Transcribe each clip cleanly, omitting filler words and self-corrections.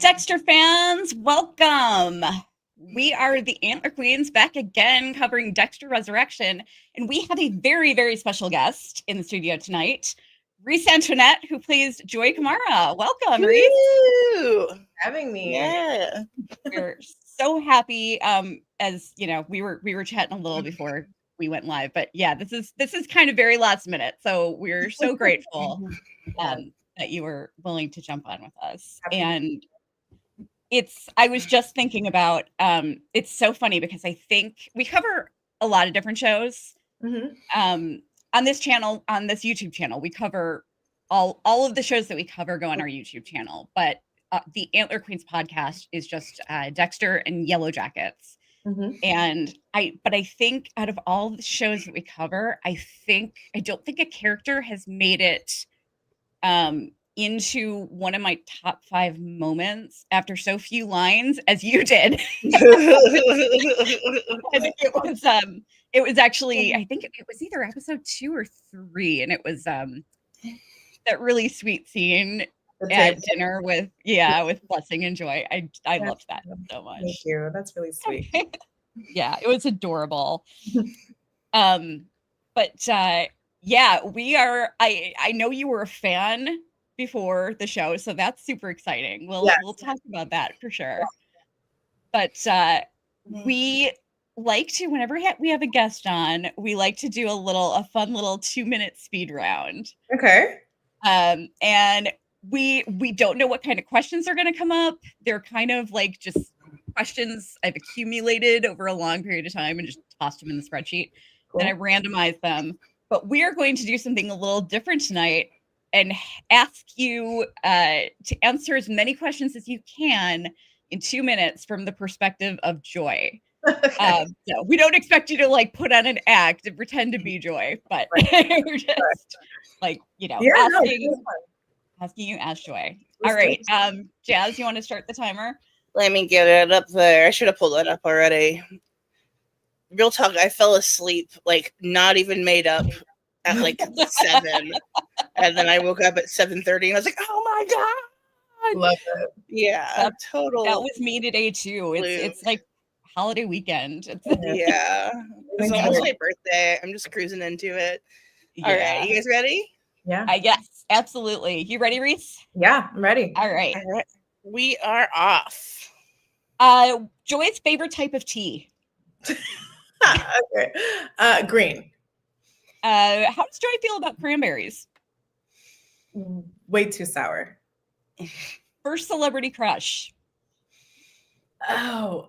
Dexter fans, welcome. We are the Antler Queens back again covering Dexter Resurrection, and we have a very, very special guest in the studio tonight, Reese Antoinette, who plays Joy Kamara. Welcome, Reese. Having me. Yeah. We're so happy. As you know, we were chatting a little before we went live, but yeah, this is kind of very last minute, so we're so grateful that you were willing to jump on with us. And I was just thinking about, it's so funny because I think we cover a lot of different shows. On this channel, on this YouTube channel, we cover all of the shows that we cover go on our YouTube channel, but the Antler Queens podcast is just Dexter and Yellow Jackets. And I think out of all the shows that we cover, I don't think a character has made it into one of my top 5 moments after so few lines as you did. It was actually, I think it was either episode 2 or 3, and it was that really sweet scene at dinner with Blessing and Joy. I loved that so much. Thank you. That's really sweet. Yeah, it was adorable. But yeah, we are. I know you were a fan before the show, so that's super exciting. We'll talk about that for sure. But we like to, whenever we have a guest on, we like to do a fun little 2-minute speed round. Okay. And we don't know what kind of questions are going to come up. They're kind of like just questions I've accumulated over a long period of time and just tossed them in the spreadsheet. Cool. Then I randomized them. But we are going to do something a little different tonight and ask you to answer as many questions as you can in 2 minutes from the perspective of Joy. Okay. So we don't expect you to like put on an act and pretend to be Joy, but we're just like, asking you as Joy. All right. Jazz, you want to start the timer? Let me get it up there. I should have pulled it up already. Real talk, I fell asleep, like not even made up at like 7. And then I woke up at 7:30 and I was like, oh my God. Love it. Yeah, total. That was me today too. It's like holiday weekend. Yeah. It's almost my birthday. I'm just cruising into it. Yeah. All right. You guys ready? Yeah. Yes, absolutely. You ready, Reese? Yeah, I'm ready. All right. We are off. Joy's favorite type of tea. Okay. Green. How does Joy feel about cranberries? Way too sour. First celebrity crush. Oh,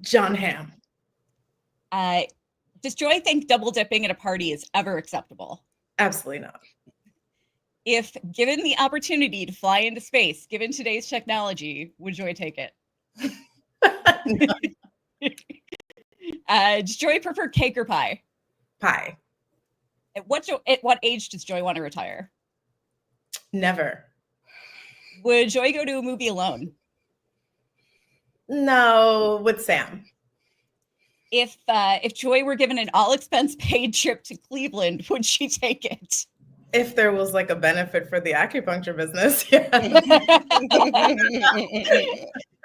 John Hamm. Does Joy think double dipping at a party is ever acceptable? Absolutely not. If given the opportunity to fly into space, given today's technology, would Joy take it? Does Joy prefer cake or pie? Pie. At what age does Joy want to retire? Never. Would Joy go to a movie alone? No, with Sam. If Joy were given an all expense paid trip to Cleveland, would she take it? If there was like a benefit for the acupuncture business, yeah.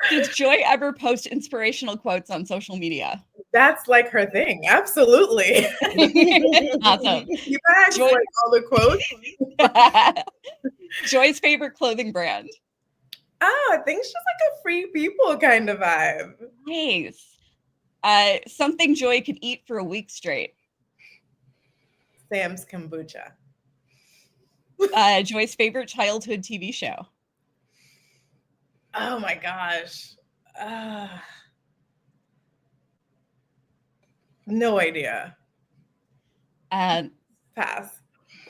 Does Joy ever post inspirational quotes on social media? That's like her thing. Absolutely. Awesome. You bags Joy- like all the quotes. Joy's favorite clothing brand. Oh, I think she's like a free people kind of vibe. Nice. Something Joy could eat for a week straight. Sam's kombucha. Joy's favorite childhood TV show. Oh my gosh. No idea. Pass.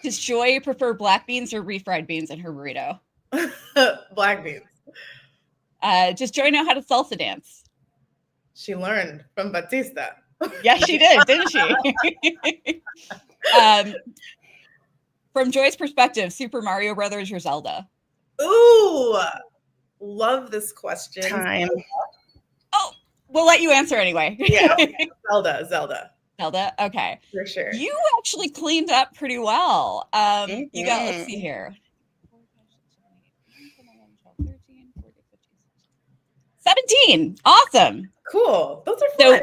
Does Joy prefer black beans or refried beans in her burrito? Black beans. Does Joy know how to salsa dance? She learned from Batista. Yeah, she did, didn't she? From Joy's perspective, Super Mario Brothers or Zelda? Ooh, love this question. Time. Oh, we'll let you answer anyway. Yeah. Zelda. Zelda, okay. For sure. You actually cleaned up pretty well. You got, let's see here. 17. Awesome. Cool. Those are So fun.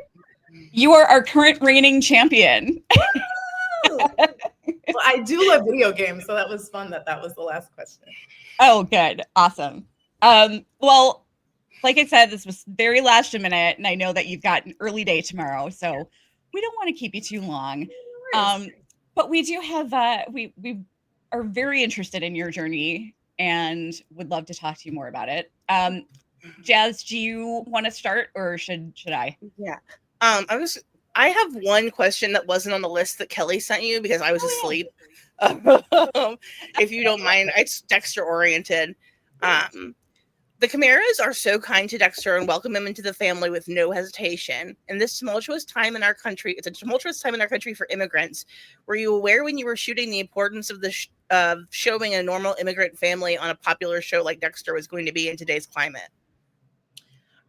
you are our current reigning champion. Well, I do love video games, so that was fun that was the last question. Oh, good. Awesome. Well, like I said, this was very last minute, and I know that you've got an early day tomorrow, so we don't want to keep you too long. But we do have, we are very interested in your journey and would love to talk to you more about it. Jazz, do you want to start or should I? Yeah. I have one question that wasn't on the list that Kelly sent you because I was asleep. If you don't mind, it's Dexter oriented. The Kamaras are so kind to Dexter and welcome him into the family with no hesitation. In this tumultuous time in our country, it's a tumultuous time in our country for immigrants. Were you aware when you were shooting the importance of the showing a normal immigrant family on a popular show like Dexter was going to be in today's climate?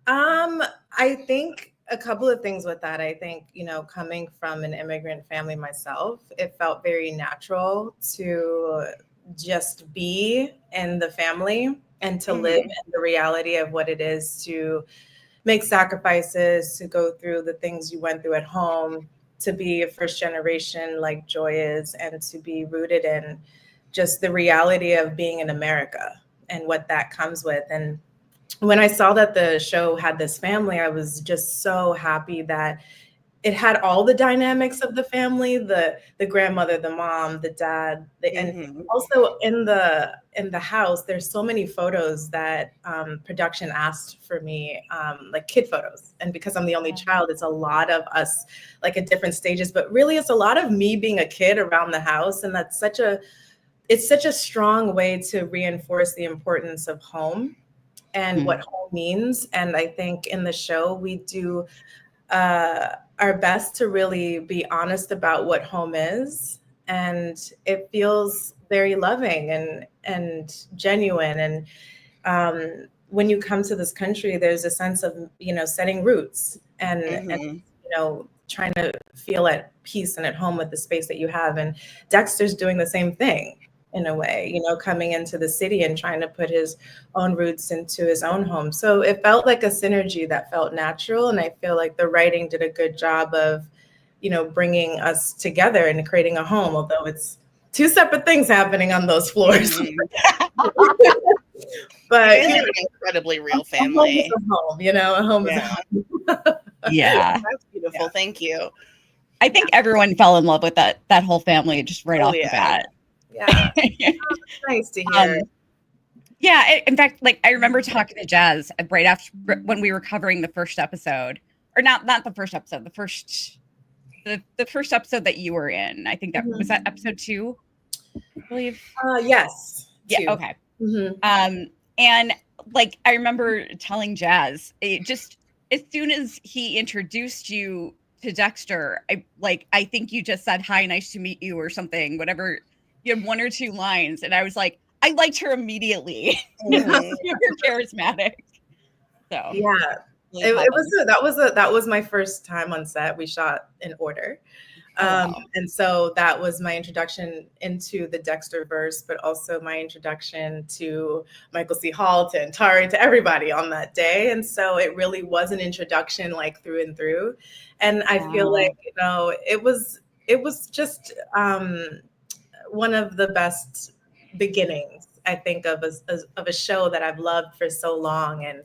I think a couple of things with that. I think, coming from an immigrant family myself, it felt very natural to just be in the family and to live in the reality of what it is to make sacrifices, to go through the things you went through at home, to be a first generation like Joy is, and to be rooted in just the reality of being in America and what that comes with. And when I saw that the show had this family, I was just so happy that it had all the dynamics of the family, the grandmother, the mom, the dad, and also in the house, there's so many photos that production asked for me, like kid photos. And because I'm the only child, it's a lot of us like at different stages, but really it's a lot of me being a kid around the house. And that's such a strong way to reinforce the importance of home and what home means. And I think in the show, we do our best to really be honest about what home is. And it feels very loving and genuine. And when you come to this country, there's a sense of, setting roots and trying to feel at peace and at home with the space that you have. And Dexter's doing the same thing. In a way, coming into the city and trying to put his own roots into his own home. So it felt like a synergy that felt natural. And I feel like the writing did a good job of, bringing us together and creating a home, although it's two separate things happening on those floors. But it's an incredibly real family. A home is a home. Yeah. That's beautiful. Yeah. Thank you. I think everyone fell in love with that whole family just right off the bat. Yeah, nice to hear. In fact, like I remember talking to Jazz right after when we were covering the first episode, or not the first episode, the first episode that you were in. I think that was that episode 2, I believe. Yes. Yeah. 2. Okay. And like I remember telling Jazz, it just as soon as he introduced you to Dexter, I think you just said hi, nice to meet you, or something, whatever. You had 1 or 2 lines, and I was like, I liked her immediately. Super charismatic. So yeah, it was that was my first time on set. We shot in order, Oh, wow. And so that was my introduction into the Dexter verse, but also my introduction to Michael C. Hall, to Antari, to everybody on that day. And so it really was an introduction, like through and through. And I feel Wow. like, it was just one of the best beginnings, I think, of a show that I've loved for so long. And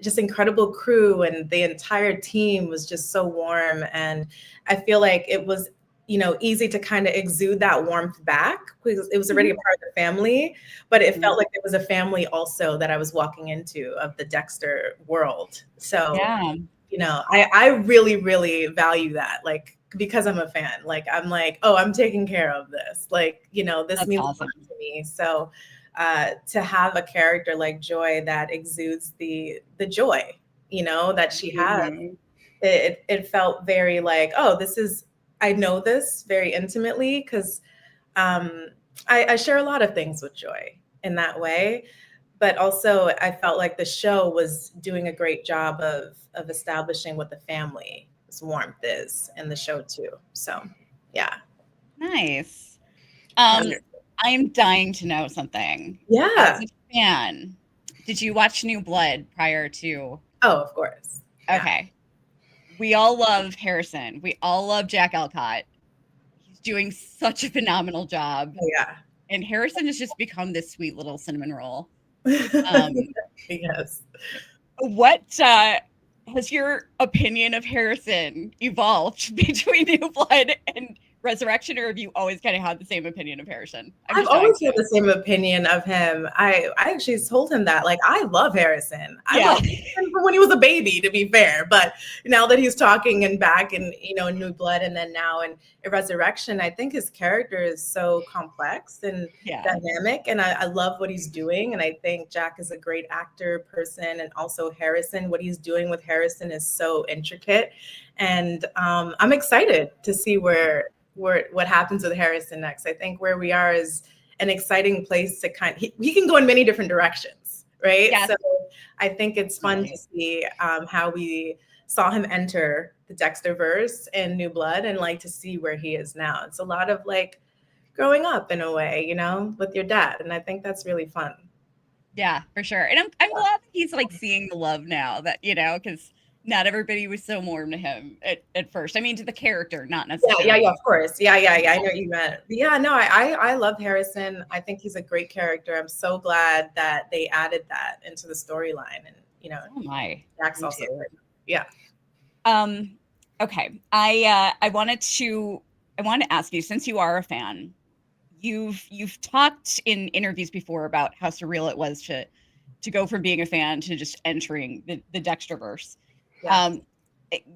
just incredible crew, and the entire team was just so warm. And I feel like it was, easy to kind of exude that warmth back because it was already a part of the family, but it felt like it was a family also that I was walking into of the Dexter world. So, Yeah. I really, really value that. Like, because I'm a fan, like, I'm like, oh, I'm taking care of this. Like, this That's means a awesome. lot to me. So, to have a character like Joy that exudes the joy, that she has, it felt very like, oh, I know this very intimately because I share a lot of things with Joy in that way. But also I felt like the show was doing a great job of establishing what the family's warmth is in the show too. So yeah. Nice. Wonderful. I'm dying to know something. Yeah. As a fan, did you watch New Blood prior to? Oh, of course. Yeah. Okay. We all love Harrison. We all love Jack Alcott. He's doing such a phenomenal job. Oh, yeah. And Harrison has just become this sweet little cinnamon roll. Yes. What has your opinion of Harrison evolved between New Blood and Resurrection, or have you always kind of had the same opinion of Harrison? I've always had the same opinion of him. I actually told him that, like, I love Harrison. I love him from when he was a baby, to be fair. But now that he's talking and back in, in New Blood, and then now in Resurrection, I think his character is so complex and dynamic. And I love what he's doing. And I think Jack is a great actor, person. And also Harrison, what he's doing with Harrison is so intricate. And I'm excited to see what happens with Harrison next. I think where we are is an exciting place to he can go in many different directions, right? Yes. So I think it's fun to see how we saw him enter the Dexter verse in New Blood, and like to see where he is now. It's a lot of like growing up in a way, with your dad. And I think that's really fun. Yeah, for sure. And I'm glad that he's like seeing the love now, that, because not everybody was so warm to him at first. I mean, to the character, not necessarily. Yeah, of course. Yeah. I know what you meant. Yeah, no, I love Harrison. I think he's a great character. I'm so glad that they added that into the storyline. And, oh my, Jack's also great. Yeah. Okay. I wanted to ask you, since you are a fan, you've talked in interviews before about how surreal it was to go from being a fan to just entering the Dexterverse. Yeah.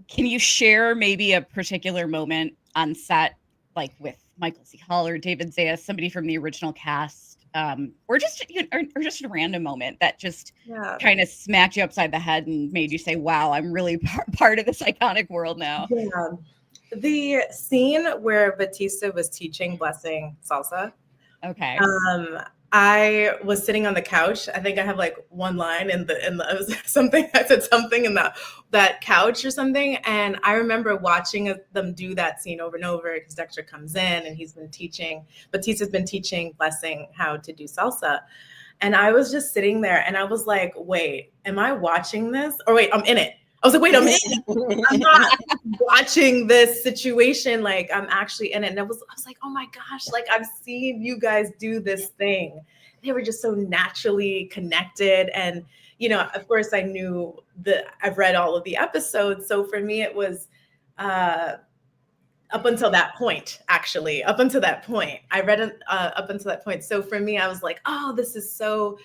Can you share maybe a particular moment on set, like with Michael C. Hall or David Zayas, somebody from the original cast, or just or just a random moment that just kind of smacked you upside the head and made you say, "Wow, I'm really part of this iconic world now"? Yeah. The scene where Batista was teaching Blessing salsa. Okay. I was sitting on the couch. I think I have like one line in something. I said something in that couch or something. And I remember watching them do that scene over and over because Dexter comes in and Batista's been teaching Blessing how to do salsa. And I was just sitting there and I was like, wait, am I watching this? Or wait, I'm in it. I was like, wait, I'm not watching this situation. Like, I'm actually in it. And I was like, oh my gosh, like I've seen you guys do this thing. They were just so naturally connected. And, of course I knew I've read all of the episodes. So for me, it was up until that point, actually, I read up until that point. So for me, I was like, oh, this is so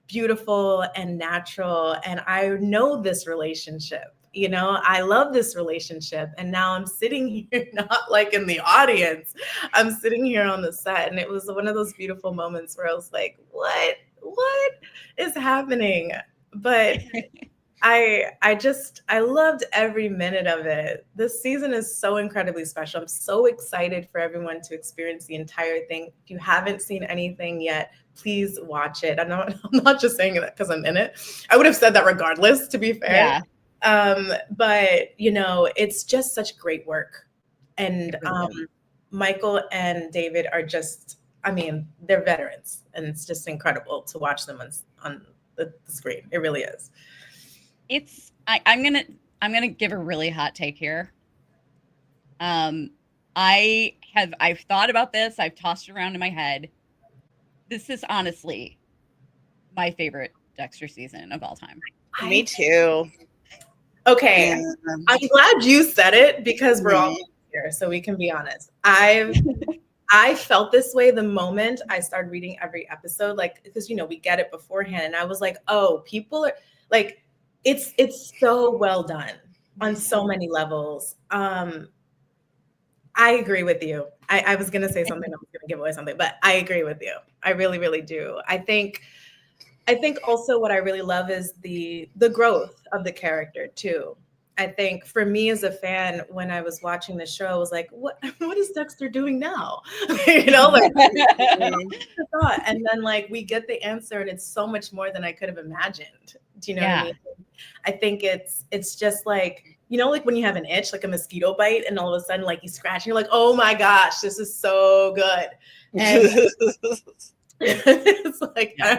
beautiful and natural. And I know this relationship, I love this relationship. And now I'm sitting here, not like in the audience, I'm sitting here on the set. And it was one of those beautiful moments where I was like, what is happening? But I loved every minute of it. This season is so incredibly special. I'm so excited for everyone to experience the entire thing. If you haven't seen anything yet, please watch it. I'm not just saying that because I'm in it. I would have said that regardless, to be fair. Yeah. But it's just such great work. And Really Michael and David are just, I mean, they're veterans, and it's just incredible to watch them on the screen. It really is. I'm gonna give a really hot take here. I've thought about this. I've tossed it around in my head. This is honestly my favorite Dexter season of all time. Me too. Okay, Yeah. I'm glad you said it because we're all here, so we can be honest. I felt this way the moment I started reading every episode, like, because we get it beforehand, and I was like, oh, people are like, it's so well done on so many levels. I agree with you. I was gonna say something, I was gonna give away something, but I agree with you. I really, really do. I think also what I really love is the growth of the character too. I think for me as a fan, when I was watching the show, I was like, what is Dexter doing now? Like, and then like we get the answer, and it's so much more than I could have imagined. Do you know what I mean? I think it's just like, like when you have an itch, like a mosquito bite, and all of a sudden like you scratch and you're like, oh my gosh, this is so good. And it's like, I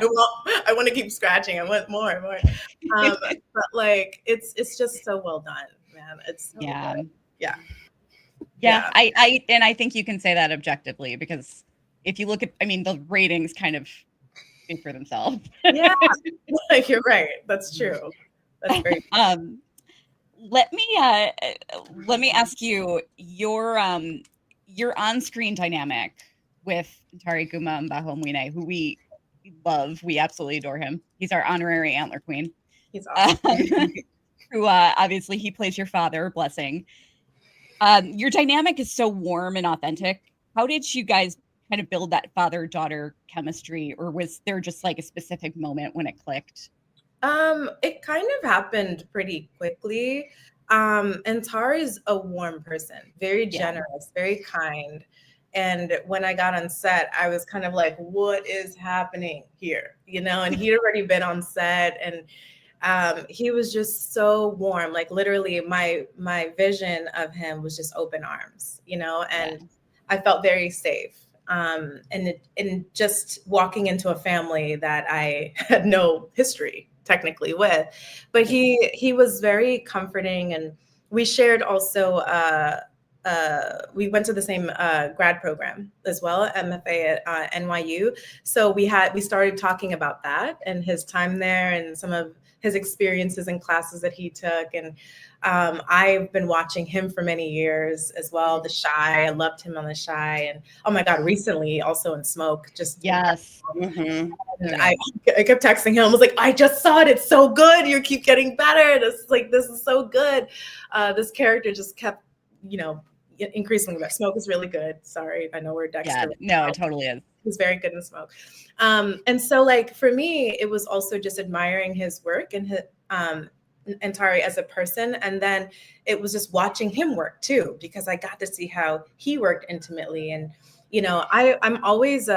want to keep scratching. I want more and more. But like it's just so well done, man. It's so good. Yeah. I think you can say that objectively, because if you look at, I mean, the ratings kind of speak for themselves. Yeah, you're right. That's true. That's great. Let me ask you your on-screen dynamic with Tari Guma Mbahomwine, who we love. We absolutely adore him. He's our honorary antler queen. He's awesome. Who obviously he plays your father, Blessing. Your dynamic is so warm and authentic. How did you guys kind of build that father-daughter chemistry, or was there just like a specific moment when it clicked? It kind of happened pretty quickly. And Tari's a warm person, very generous, very kind. And when I got on set, I was kind of like, what is happening here? And he'd already been on set, and he was just so warm. Like literally my vision of him was just open arms, and I felt very safe. And just walking into a family that I had no history technically with, but he was very comforting. And we shared also we went to the same grad program as well, MFA at NYU. So we started talking about that and his time there and some of his experiences in classes that he took. And I've been watching him for many years as well. The Shy, I loved him on The Shy, and oh my God, recently also in Smoke. Just yes. And I kept texting him. I was like, I just saw it. It's so good. You keep getting better. This is so good. This character just kept, increasingly better. Smoke is really good. Sorry, I know we're Dexter. Yeah, no, it totally is. He's very good in Smoke. And so like for me, it was also just admiring his work and Tari as a person. And then it was just watching him work too, because I got to see how he worked intimately. And, I'm always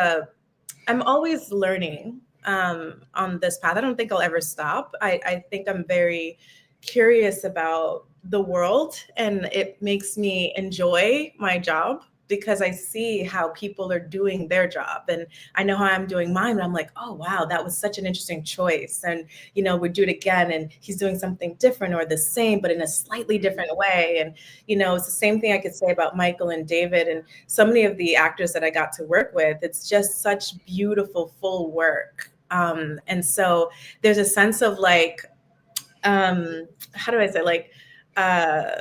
learning on this path. I don't think I'll ever stop. I think I'm very curious about the world, and it makes me enjoy my job because I see how people are doing their job, and I know how I'm doing mine. And I'm like, oh, wow, that was such an interesting choice. And, we do it again, and he's doing something different or the same, but in a slightly different way. And, it's the same thing I could say about Michael and David and so many of the actors that I got to work with. It's just such beautiful, full work. And so there's a sense of like, how do I say, like,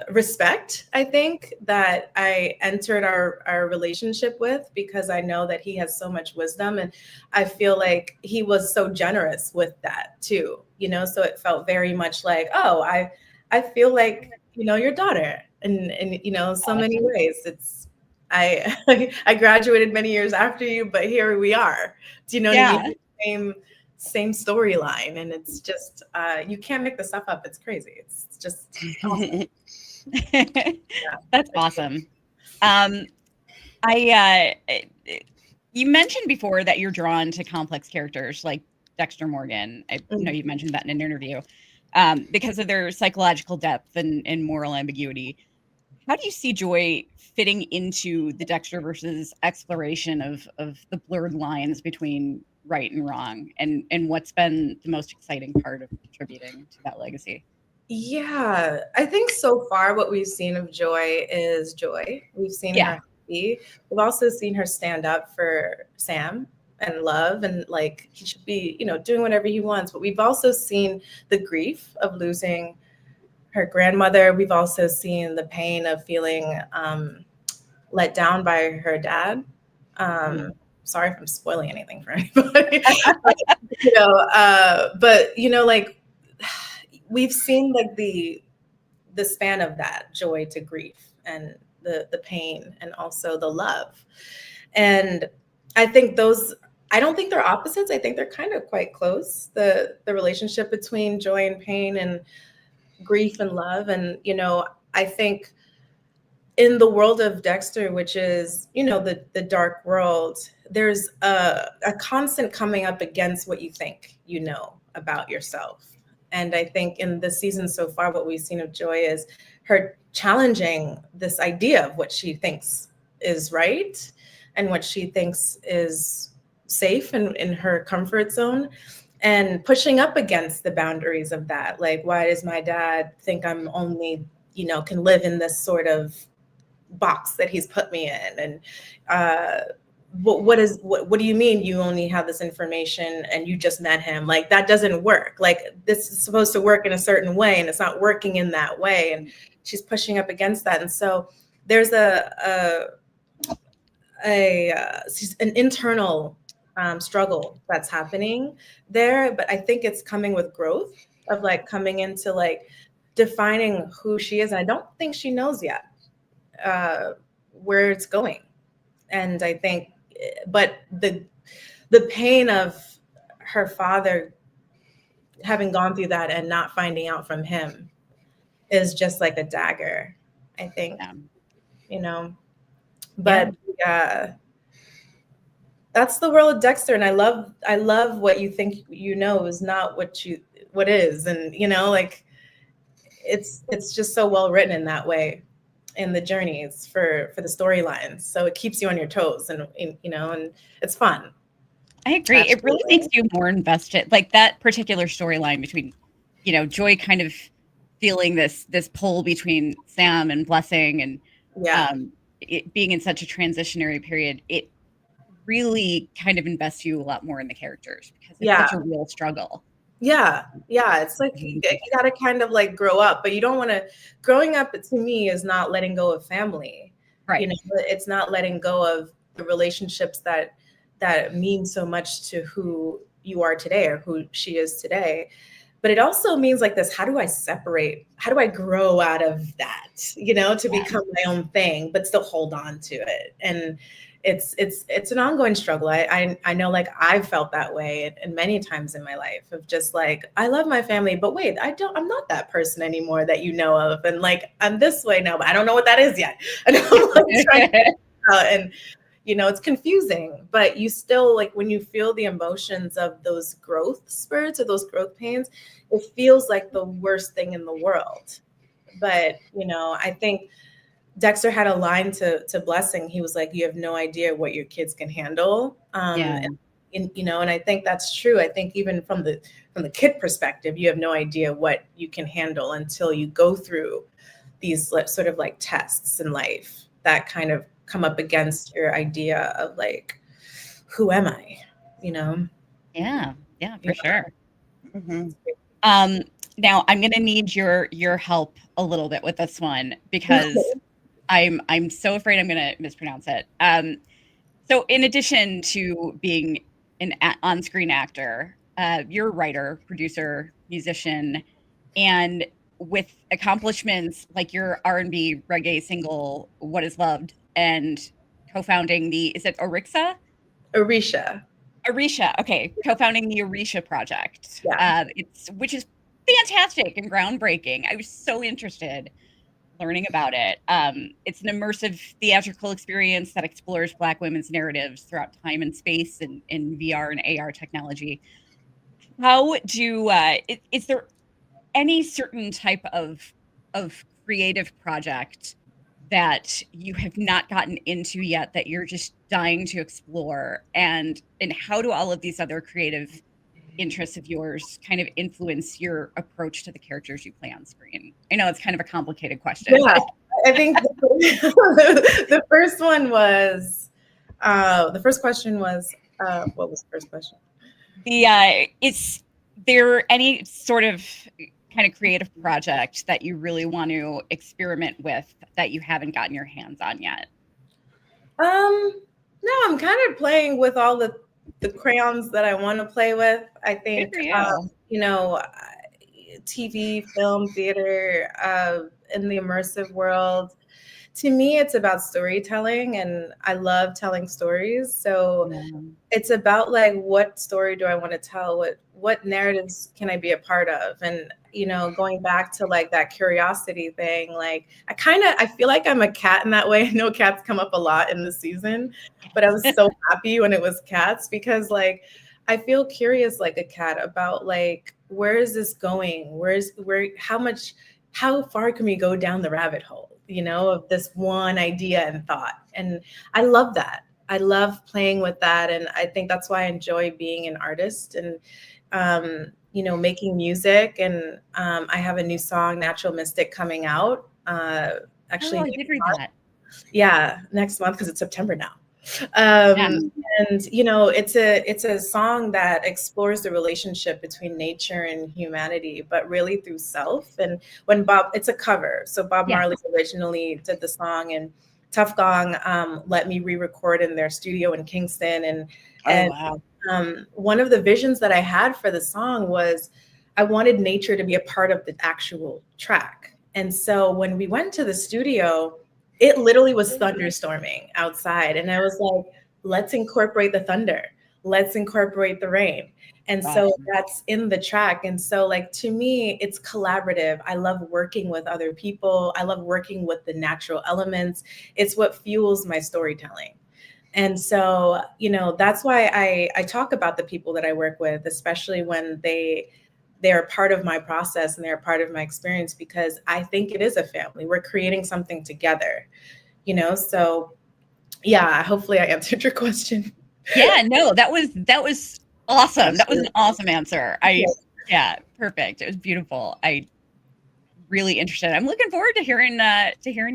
respect, I think, that I entered our relationship with, because I know that he has so much wisdom, and I feel like he was so generous with that too, so it felt very much like, oh, I feel like, your daughter, and so many ways. It's I graduated many years after you, but here we are. Do you know what I mean? Same storyline, and it's just you can't make this stuff up. It's crazy. It's just awesome. That's awesome. You mentioned before that you're drawn to complex characters like Dexter Morgan. I know you mentioned that in an interview, because of their psychological depth and moral ambiguity. how do you see Joy fitting into the Dexter versus exploration of the blurred lines between right and wrong, and what's been the most exciting part of contributing to that legacy? Yeah, I think so far what we've seen of Joy is joy. We've seen Yeah. her happy. We've also seen her stand up for Sam and love, and like he should be, doing whatever he wants. But we've also seen the grief of losing her grandmother. We've also seen the pain of feeling let down by her dad. Sorry if I'm spoiling anything for anybody. But like we've seen like the span of that joy to grief and the pain and also the love. And I think I don't think they're opposites. I think they're kind of quite close. The relationship between joy and pain and grief and love. And, I think in the world of Dexter, which is, the dark world, there's a constant coming up against what you think about yourself. And I think in the season so far, what we've seen of Joy is her challenging this idea of what she thinks is right and what she thinks is safe and in her comfort zone, and pushing up against the boundaries of that. Like, why does my dad think I'm only, can live in this sort of box that he's put me in? And what do you mean you only have this information and you just met him? Like, that doesn't work. Like, this is supposed to work in a certain way and it's not working in that way. And she's pushing up against that. And so there's an internal struggle that's happening there. But I think it's coming with growth of like coming into like defining who she is. And I don't think she knows yet where it's going. And I think, but the pain of her father having gone through that and not finding out from him is just like a dagger, I think. But that's the world of Dexter. And I love what you think is not what is. And like it's just so well written in that way, in the journeys for the storylines. So it keeps you on your toes and it's fun. I agree. Absolutely. It really makes you more invested. Like that particular storyline between, Joy kind of feeling this pull between Sam and Blessing, and it being in such a transitionary period, it really kind of invests you a lot more in the characters because it's such a real struggle. Yeah. It's like you got to kind of like grow up, but you don't want to. Growing up to me is not letting go of family. Right. It's not letting go of the relationships that mean so much to who you are today or who she is today. But it also means like this: how do I grow out of that, to become my own thing, but still hold on to it? And it's an ongoing struggle. I know, like, I've felt that way and many times in my life of just like, I love my family, but wait, I'm not that person anymore that of. And like, I'm this way now, but I don't know what that is yet. And I'm like trying to out, and it's confusing, but you still, like, when you feel the emotions of those growth spurts or those growth pains, it feels like the worst thing in the world. But, I think Dexter had a line to Blessing. He was like, you have no idea what your kids can handle. And I think that's true. I think even from the kid perspective, you have no idea what you can handle until you go through these sort of like tests in life that kind of come up against your idea of like, who am I? Yeah, for sure. Mm-hmm. Now I'm going to need your help a little bit with this one because I'm so afraid I'm going to mispronounce it. So in addition to being an on-screen actor, you're a writer, producer, musician, and with accomplishments like your R&B reggae single "What Is Loved" and co-founding is it Orisha? Okay, co-founding the Orisha project. Which is fantastic and groundbreaking. I was so interested learning about it. It's an immersive theatrical experience that explores Black women's narratives throughout time and space and in VR and AR technology. How do is there any certain type of creative project that you have not gotten into yet that you're just dying to explore? And how do all of these other creative interests of yours kind of influence your approach to the characters you play on screen? I know it's kind of a complicated question. Yeah, I think the first one was the first question was what was the first question? Is there any sort of kind of creative project that you really want to experiment with that you haven't gotten your hands on yet? No, I'm kind of playing with all the crayons that I want to play with. I Good think for you. you know, TV, film, theater, in the immersive world. To me, it's about storytelling, and I love telling stories. So Yeah. it's about like, what story do I want to tell? What narratives can I be a part of? And going back to like that curiosity thing, like I feel like I'm a cat in that way. I know cats come up a lot in the season, but I was so happy when it was cats, because like I feel curious like a cat about like, where is this going? How far can we go down the rabbit hole, of this one idea and thought? And I love that. I love playing with that. And I think that's why I enjoy being an artist and, making music. And I have a new song, Natural Mystic, coming out. Oh, Actually, I did read that. yeah, next month, because it's September now. Yeah. And it's a song that explores the relationship between nature and humanity, but really through self. And it's a cover, so Bob Yeah. Marley originally did the song, and Tough Gong let me re-record in their studio in Kingston. And wow. One of the visions that I had for the song was I wanted nature to be a part of the actual track. And so when we went to the studio, it literally was thunderstorming outside. And I was like, let's incorporate the thunder. Let's incorporate the rain. And so that's in the track. And so like, to me, it's collaborative. I love working with other people. I love working with the natural elements. It's what fuels my storytelling. And so, that's why I talk about the people that I work with, especially when they're part of my process and they're part of my experience, because I think it is a family. We're creating something together, so yeah, hopefully I answered your question. Yeah, no, that was awesome. That was an Absolutely. awesome answer. Yeah, perfect. It was beautiful. I really interested. I'm looking forward to hearing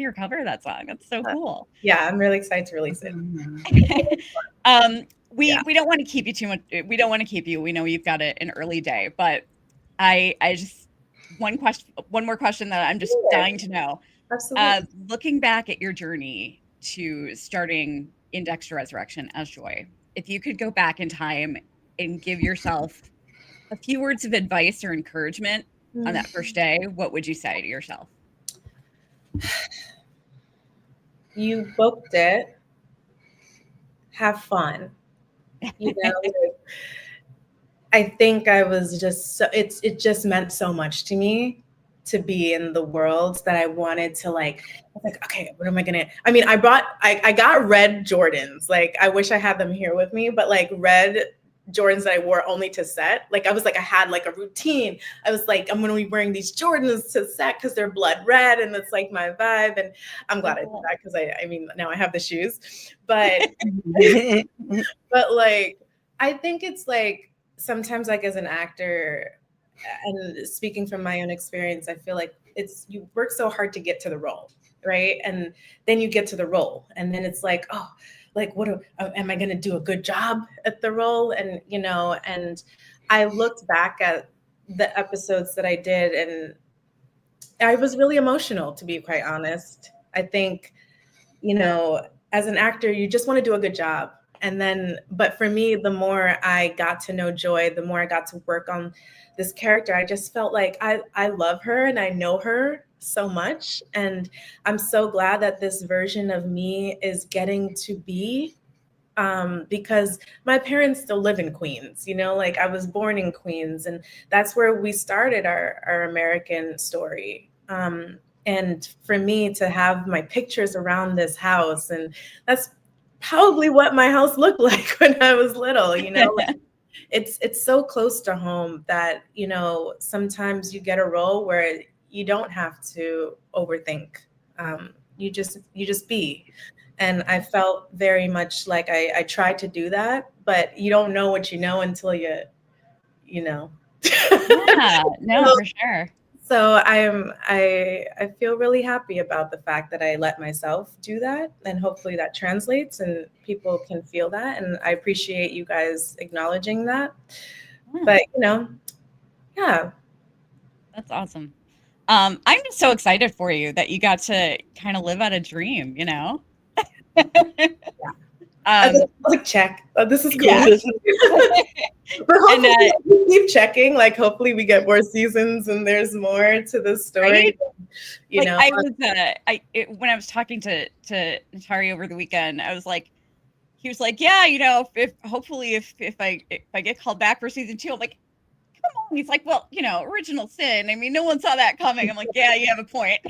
your cover of that song. That's so cool. Yeah, I'm really excited to release it. We don't want to keep you too much. We don't want to keep you. We know you've got an early day, but I just one more question that I'm just dying to know. Absolutely. Looking back at your journey to starting in Dexter Resurrection as Joy, if you could go back in time and give yourself a few words of advice or encouragement on that first day, what would you say to yourself? You booked it. Have fun. I think I was just it just meant so much to me to be in the world that I wanted to okay, what am I gonna? I mean, I got red Jordans. Like, I wish I had them here with me, but like red Jordans that I wore only to set. Like, I had like a routine. I was like, I'm gonna be wearing these Jordans to set because they're blood red, and it's like my vibe. And I'm glad I did that, because I mean, now I have the shoes. But but like, I think it's like, sometimes, like, as an actor, and speaking from my own experience, I feel like you work so hard to get to the role, right? And then you get to the role, and then it's like, oh, like, am I going to do a good job at the role? And and I looked back at the episodes that I did, and I was really emotional, to be quite honest. I think, as an actor, you just want to do a good job. And then, but for me, the more I got to know Joy, the more I got to work on this character, I just felt like I love her and I know her so much. And I'm so glad that this version of me is getting to be, because my parents still live in Queens, like, I was born in Queens, and that's where we started our American story. And for me to have my pictures around this house, and that's probably what my house looked like when I was little, like, it's so close to home that, sometimes you get a role where you don't have to overthink You just be. And I felt very much like I tried to do that, but you don't know what you know until you know. Yeah, no, for sure. So I feel really happy about the fact that I let myself do that, and hopefully that translates and people can feel that. And I appreciate you guys acknowledging that. Yeah, But yeah. that's awesome. I'm just so excited for you that you got to kind of live out a dream, you know? I was like, check. Oh, this is cool. Yeah. But And hopefully we keep checking. Like, hopefully we get more seasons and there's more to the story. right? You Like know, I was when I was talking to Natari over the weekend, I was like, he was like, yeah, you know, if hopefully if I get called back for season 2, I'm like, come on. He's like, well, you know, original sin. I mean, no one saw that coming. I'm like, yeah, you have a point.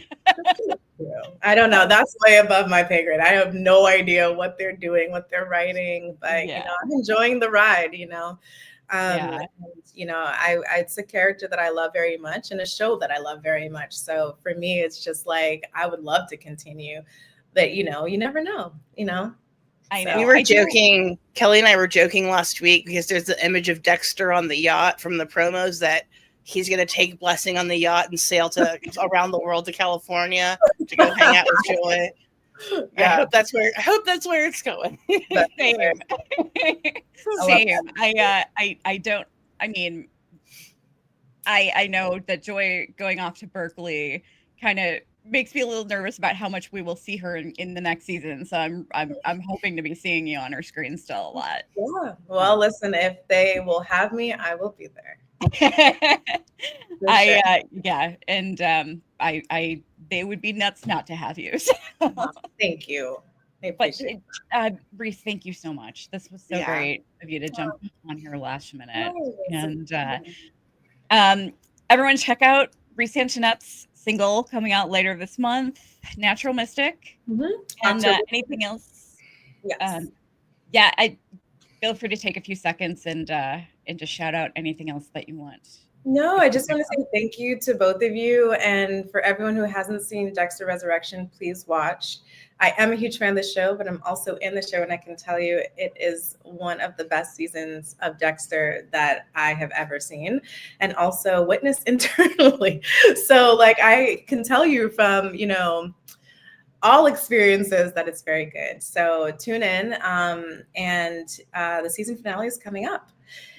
I don't know. That's way above my pay grade. I have no idea what they're doing, what they're writing, but Yeah. I'm enjoying the ride. Yeah. And, it's a character that I love very much and a show that I love very much. So for me, it's just like I would love to continue, but you never know. I So- know. We were joking. Kelly and I were joking last week because there's the image of Dexter on the yacht from the promos that he's going to take Blessing on the yacht and sail to around the world to California to go hang out with Joy. Yeah. I hope that's where it's going. Same. Same. I know that Joy going off to Berkeley kind of makes me a little nervous about how much we will see her in the next season. So I'm hoping to be seeing you on her screen still a lot. Yeah. Well, listen, if they will have me, I will be there. Yeah, and they would be nuts not to have you. So. Thank you. Reese, thank you so much. This was so great of you to jump on here last minute. And everyone check out Reese Antoinette's single coming out later this month, Natural Mystic. And anything else? Yes. I feel free to take a few seconds and just shout out anything else that you want. No, I just want to say thank you to both of you. And for everyone who hasn't seen Dexter Resurrection, please watch. I am a huge fan of the show, but I'm also in the show. And I can tell you it is one of the best seasons of Dexter that I have ever seen and also witnessed internally. So I can tell you from, all experiences that it's very good. So tune in. And the season finale is coming up.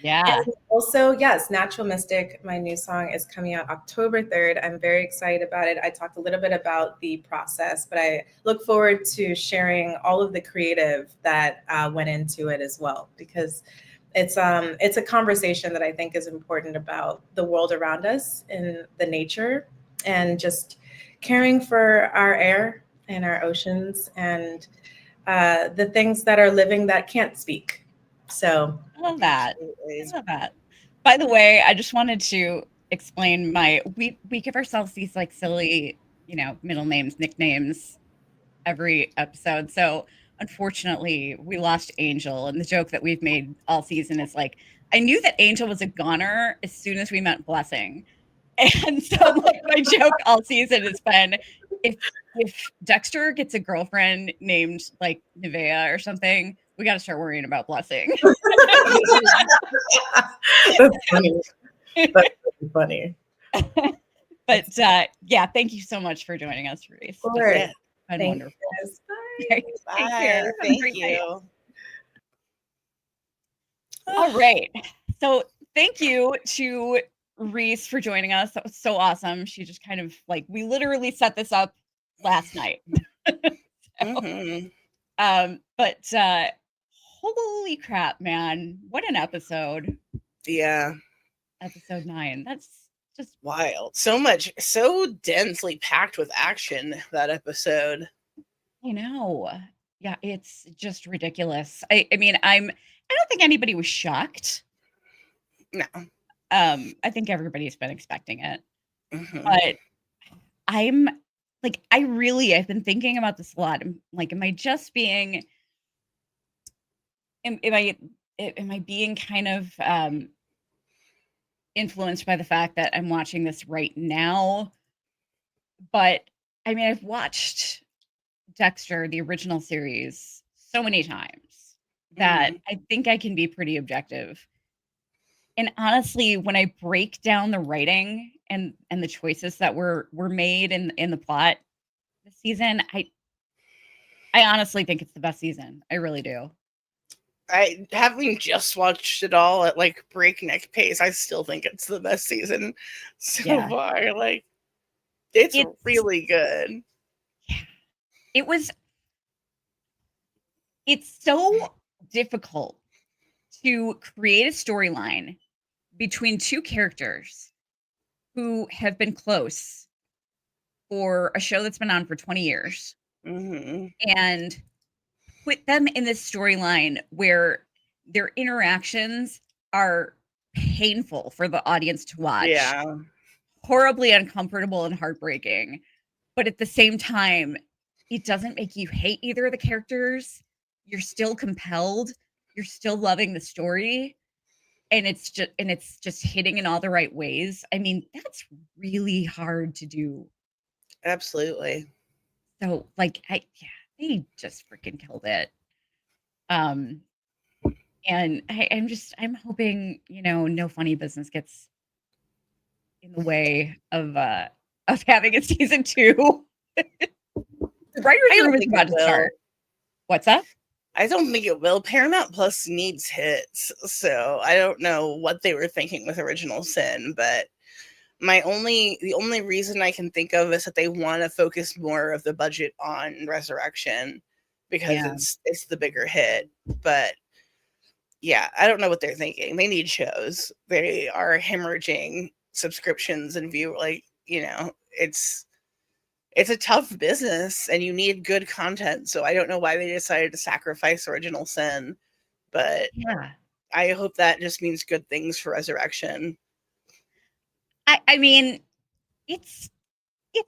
Yeah. And also, yes, Natural Mystic, my new song, is coming out October 3rd. I'm very excited about it. I talked a little bit about the process, but I look forward to sharing all of the creative that went into it as well, because it's a conversation that I think is important about the world around us and the nature and just caring for our air and our oceans and the things that are living that can't speak. So I love that. I love that. By the way, I just wanted to explain we give ourselves these like silly, middle names, nicknames every episode. So unfortunately, we lost Angel, and the joke that we've made all season is like, I knew that Angel was a goner as soon as we met Blessing. And so my joke all season has been if Dexter gets a girlfriend named like Nevea or something, we got to start worrying about Blessing. That's funny. That's really funny. But thank you so much for joining us, Reese. Of course. It's been wonderful. Bye. Take care. Thank you. All right. So thank you to Reese for joining us. That was so awesome. She just kind of we literally set this up last night. But holy crap, man. What an episode. Yeah. Episode 9. That's just wild. So densely packed with action, that episode. I know. Yeah, it's just ridiculous. I mean, I don't think anybody was shocked. No. I think everybody's been expecting it. But I've been thinking about this a lot. Am I just being am I being kind of influenced by the fact that I'm watching this right now? But I mean, I've watched Dexter, the original series, so many times that I think I can be pretty objective. And honestly, when I break down the writing and the choices that were made in the plot this season, I honestly think it's the best season. I really do. I having just watched it all at like breakneck pace, I still think it's the best season so far. Like it's really good. Yeah. It's so difficult to create a storyline between two characters who have been close for a show that's been on for 20 years and put them in this storyline where their interactions are painful for the audience to watch. Yeah. Horribly uncomfortable and heartbreaking. But at the same time, it doesn't make you hate either of the characters. You're still compelled. You're still loving the story. And it's just hitting in all the right ways. I mean, that's really hard to do. Absolutely. So like they just freaking killed it. And I'm hoping, no funny business gets in the way of having a season 2. The writer's room is about to start. What's up? I don't think it will. Paramount Plus needs hits, so I don't know what they were thinking with Original Sin, but the only reason I can think of is that they want to focus more of the budget on Resurrection because it's the bigger hit. But yeah, I don't know what they're thinking. They need shows. They are hemorrhaging subscriptions and it's a tough business and you need good content. So I don't know why they decided to sacrifice Original Sin, but I hope that just means good things for Resurrection. I mean, it's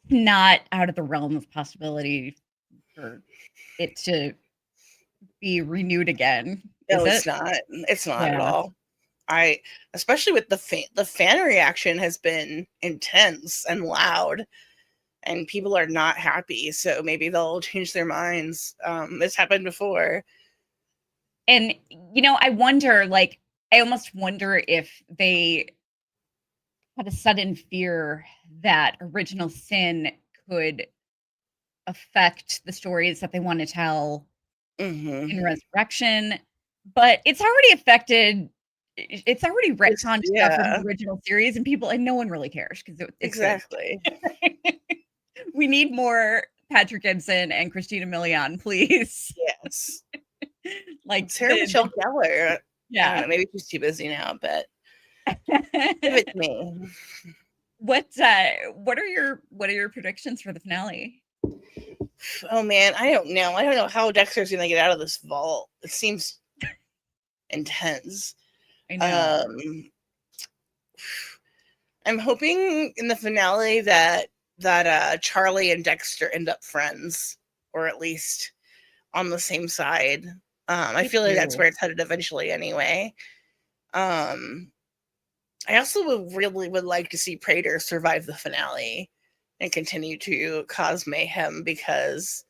not out of the realm of possibility for it to be renewed again. No, it's not. It's not at all. Especially with the fan reaction has been intense and loud. And people are not happy, so maybe they'll change their minds. This happened before. And, I wonder, I almost wonder if they had a sudden fear that Original Sin could affect the stories that they want to tell in Resurrection. But it's already affected. It's already retconned stuff from the original series, and no one really cares because it's exactly. We need more Patrick Gibson and Christina Milian, please. Yes. Like Sarah Michelle Gellar. Yeah. Maybe she's too busy now, but give it to me. What are your predictions for the finale? Oh man, I don't know. I don't know how Dexter's gonna get out of this vault. It seems intense. I know. I'm hoping in the finale that Charlie and Dexter end up friends, or at least on the same side. I feel like that's where it's headed eventually anyway. I also would like to see Prater survive the finale and continue to cause mayhem because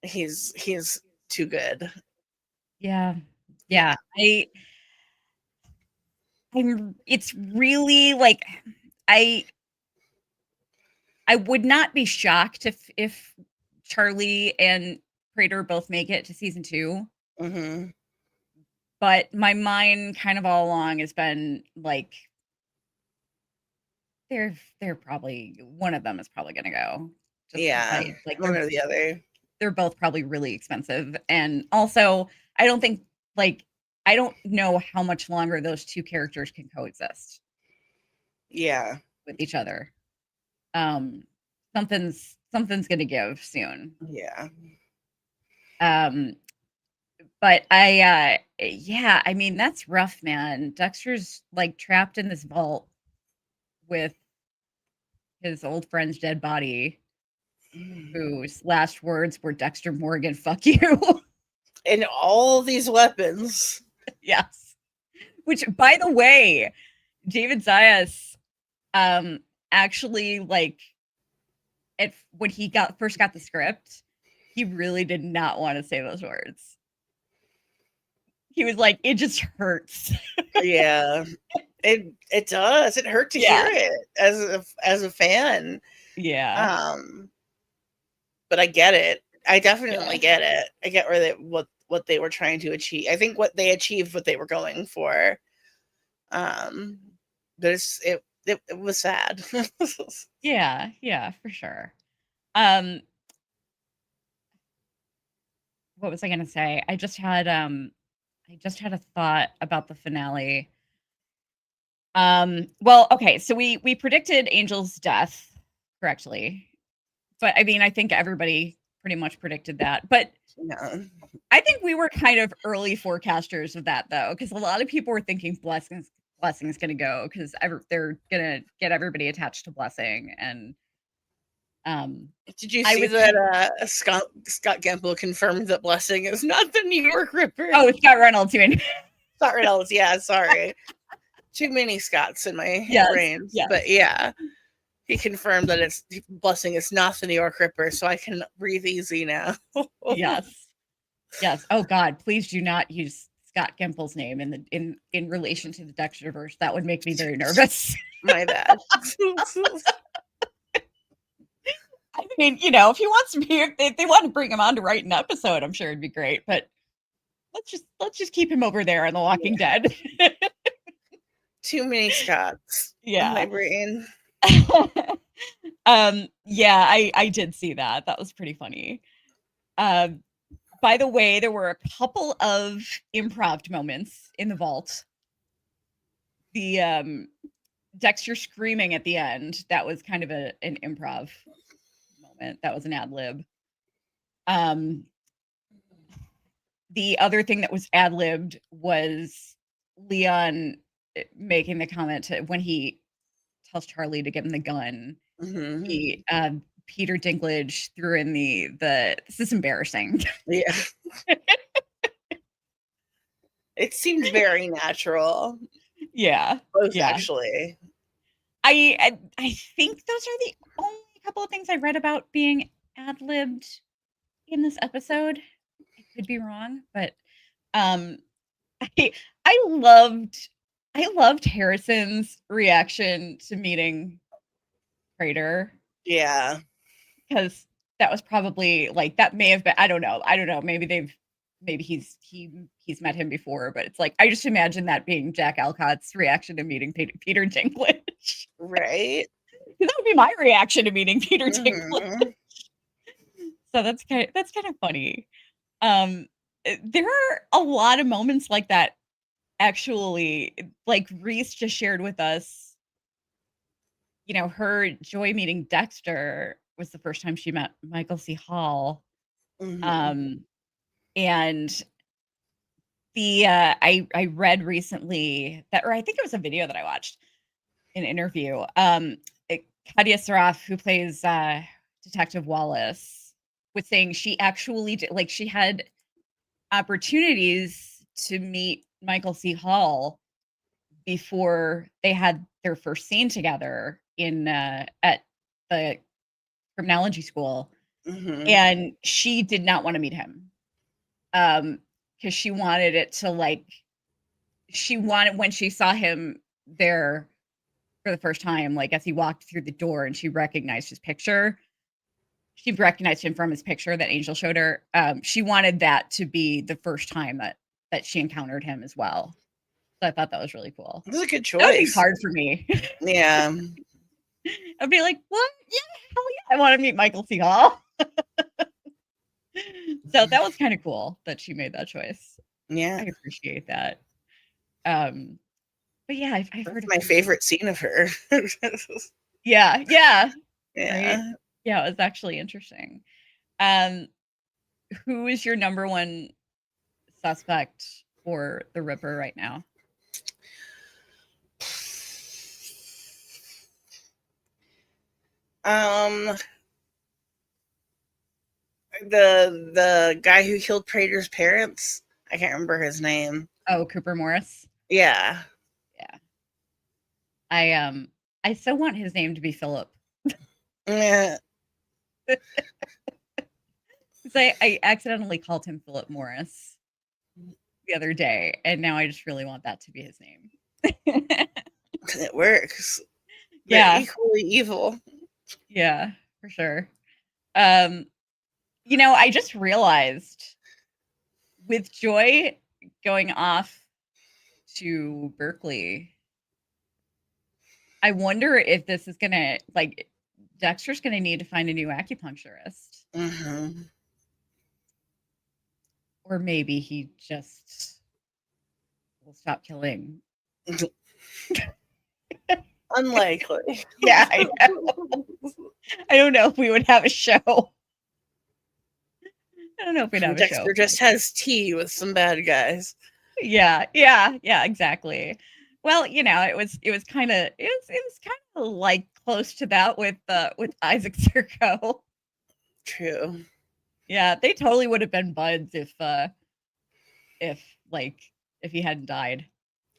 he's too good. Yeah. It's really like I would not be shocked if Charlie and Prater both make it to season 2. But my mind kind of all along has been like they're probably one of them is probably gonna go. Like one or the other. They're both probably really expensive, and also I don't know how much longer those two characters can coexist. With each other. Something's gonna give soon. But I mean that's rough, man. Dexter's like trapped in this vault with his old friend's dead body, whose last words were Dexter Morgan, fuck you. And all these weapons. Yes. Which, by the way, David Zayas actually when he first got the script, he really did not want to say those words. He was like, it just hurts. Yeah. It does. It hurt to hear it as a fan. Yeah. But I get it. I definitely get it. I get where what they were trying to achieve. I think what they achieved what they were going for. But it was sad. Yeah, for sure. What was I gonna say? I just had a thought about the finale. Well, okay, so we predicted Angel's death correctly. But I mean, I think everybody pretty much predicted that. But Yeah. I think we were kind of early forecasters of that, though, because a lot of people were thinking Blessing's going to go because they're going to get everybody attached to Blessing. And did you see that Scott Gimple confirmed that Blessing is not the New York Ripper? Oh, Scott Reynolds, you mean? Scott Reynolds, yeah, sorry. Too many Scotts in my brain. Yes. But yeah. He confirmed that Blessing is not the New York Ripper, so I can breathe easy now. Yes. Oh God, please do not use Scott Gimple's name in relation to the Dexterverse. That would make me very nervous. My bad. I mean, if he wants to be, if they want to bring him on to write an episode, I'm sure it'd be great. But let's just keep him over there on The Walking Dead. Too many Scotts. Yeah, in my brain. Yeah, I did see that. That was pretty funny. By the way, there were a couple of improv moments in the vault. The Dexter screaming at the end, that was kind of an improv moment. That was an ad lib. The other thing that was ad libbed was Leon making the comment when he tells Charlie to give him the gun. Mm-hmm. Peter Dinklage threw in the this is embarrassing. Yeah. It seemed very natural. Yeah. Both actually. I think those are the only couple of things I read about being ad-libbed in this episode. I could be wrong, but I loved Harrison's reaction to meeting Prater. Yeah. Because that was probably like that may have been I don't know. Maybe he's met him before, but it's like I just imagine that being Jack Alcott's reaction to meeting Peter Dinklage. Right. That would be my reaction to meeting Peter Dinklage. So that's kind of funny. There are a lot of moments like that. Actually, like Reese just shared with us, her Joy meeting Dexter was the first time she met Michael C. Hall. Mm-hmm. And I read recently that, or I think it was a video that I watched, an interview. Kadia Saraf, who plays Detective Wallace, was saying she actually did, like she had opportunities to meet Michael C. Hall before they had their first scene together at the criminology school. Mm-hmm. And she did not want to meet him. Because she wanted it to when she saw him there for the first time, like as he walked through the door and she recognized his picture. She recognized him from his picture that Angel showed her. She wanted that to be the first time that she encountered him as well. So I thought that was really cool. It was a good choice. That would be hard for me. Yeah. I'd be like, what? Yeah, hell yeah, I want to meet Michael C. Hall. So that was kind of cool that she made that choice. Yeah. I appreciate that. But yeah, I've heard my favorite scene of her. Yeah. Right? Yeah, it was actually interesting. Who is your number one suspect for the Ripper right now? The guy who killed Prater's parents. I can't remember his name. Oh, Cooper Morris. Yeah. I still want his name to be Philip. Yeah. I accidentally called him Philip Morris the other day, and now I just really want that to be his name. It works. Yeah. They're equally evil. Yeah, for sure. I just realized with Joy going off to Berkeley, I wonder if this is gonna Dexter's gonna need to find a new acupuncturist. Mm-hmm. Or maybe he just will stop killing. Unlikely. Yeah, I know. I don't know if we would have a show. I don't know if we'd have a show. Dexter just has tea with some bad guys. Yeah, exactly. Well, it was kind of like close to that with Isaac Zirko. True. Yeah, they totally would have been buds if he hadn't died.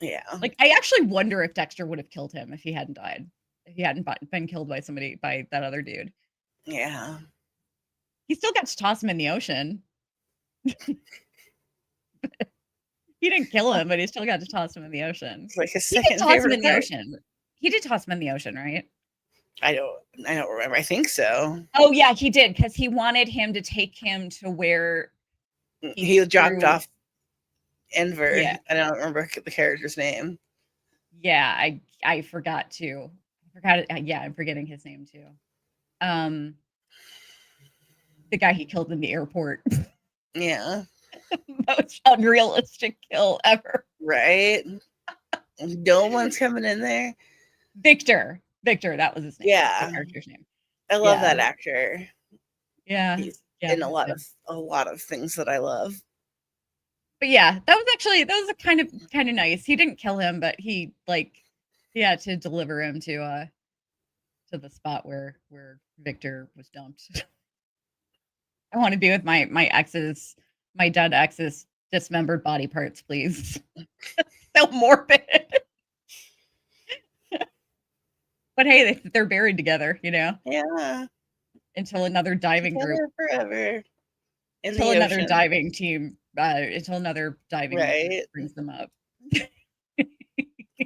Yeah. Like, I actually wonder if Dexter would have killed him if he hadn't died. If he hadn't been killed by that other dude. Yeah. He still got to toss him in the ocean. He didn't kill him, but he still got to toss him in the ocean. It's like his He did second toss him favorite in the part. ocean. He did toss him in the ocean, right? I don't remember. I think so. Oh yeah, he did, because he wanted him to take him to where he dropped off Enver. Yeah. I don't remember the character's name. Yeah, I forgot to. I forgot it. Yeah, I'm forgetting his name too. The guy he killed in the airport. Yeah. Most unrealistic kill ever. Right? No one's coming in there. Victor, that was his name. Yeah. The character's name. I love that actor. Yeah. He's in a lot of things that I love. But yeah, that was kind of nice. He didn't kill him, but he had to deliver him to the spot where Victor was dumped. I want to be with my dead ex's dismembered body parts, please. So morbid. But hey, they're buried together, Yeah. Until another diving group. Forever. Until another diving team. Until another diving group brings them up.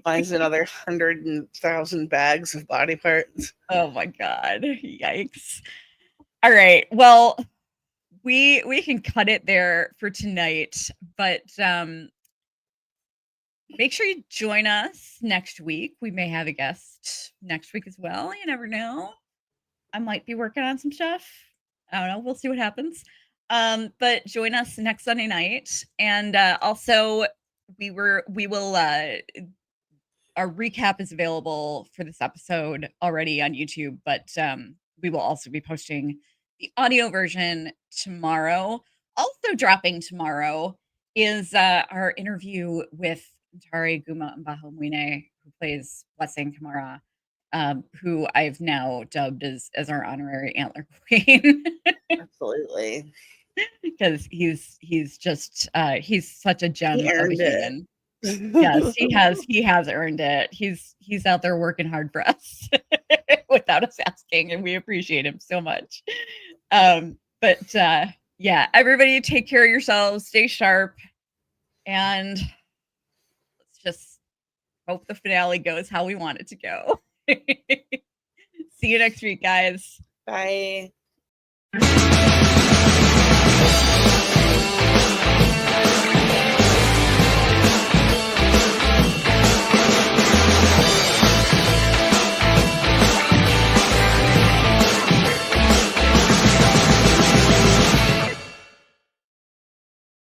Finds another 100,000 bags of body parts. Oh my god! Yikes! All right, well, we can cut it there for tonight, but make sure you join us next week. We may have a guest next week as well. You never know. I might be working on some stuff. I don't know. We'll see what happens. But join us next Sunday night, and also we will. Our recap is available for this episode already on YouTube, but we will also be posting the audio version tomorrow. Also dropping tomorrow is our interview with Ntare Guma Mbahomwine, who plays Blessing Kamara, who I've now dubbed as our honorary antler queen. Absolutely. Because he's just he's such a gem of a human. Yes, he has earned it. He's out there working hard for us without us asking, and we appreciate him so much. But yeah, everybody take care of yourselves, stay sharp, and let's just hope the finale goes how we want it to go. See you next week, guys. Bye.